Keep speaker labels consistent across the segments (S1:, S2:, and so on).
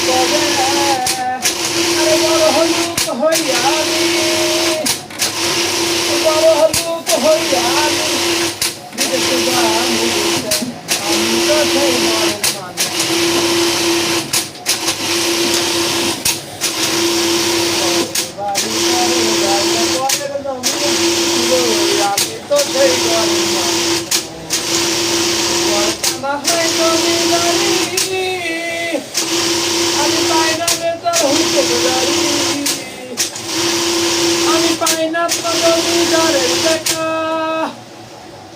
S1: কবে আরে বড় হলুক হইয়া আমি বড় হলুক হইয়া আমি বিদেশে যাবো আমি তো সেই মনের মানুষ বাড়ি করে যাইলে পরের জমি আমি তো সেই ঘরের মানুষ না হয় জমিদারি আমি পাই না বেতার হইতে গুজারি আমি পাই না তো জমিদারের দেখা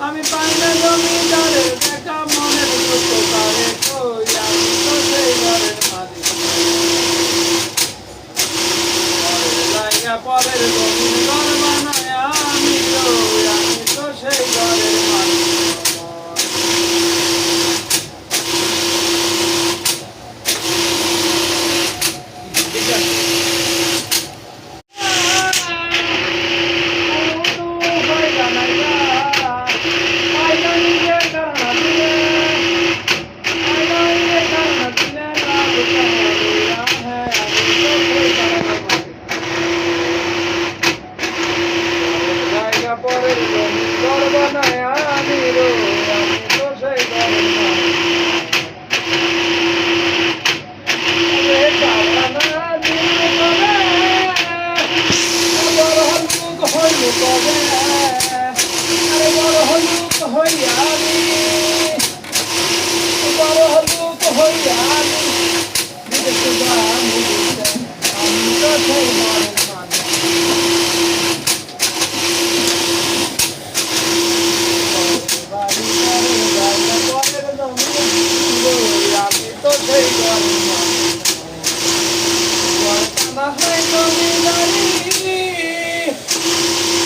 S1: আমি পাই না জমিদারের দেখা মনের দুঃখ করে কই আমি তো সেই ঘরের মালিক পরের জায়গা পরের জমি ঘর বানায় আমি তো সেই ঘরের মালিক পরের জমি ঘর বানায় আমি তো সেই ঘরের বড় হলুক হইল কবে আরে বড় হলুক হইয়া আমি বড় হলুক হইয়া আমি বিদেশে যাবো আমি তো সেই মনের মানুষ বাড়ি করে যাইলে পরের জমি আমি তো সেই ঘরের মানুষ না হয় জমিদারি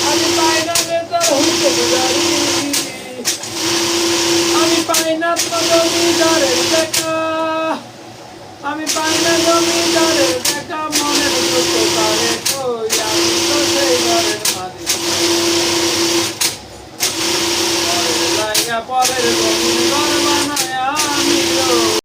S1: আমি পাই না বেতার হইতে গুজারি আমি পাই না তো জমিদারের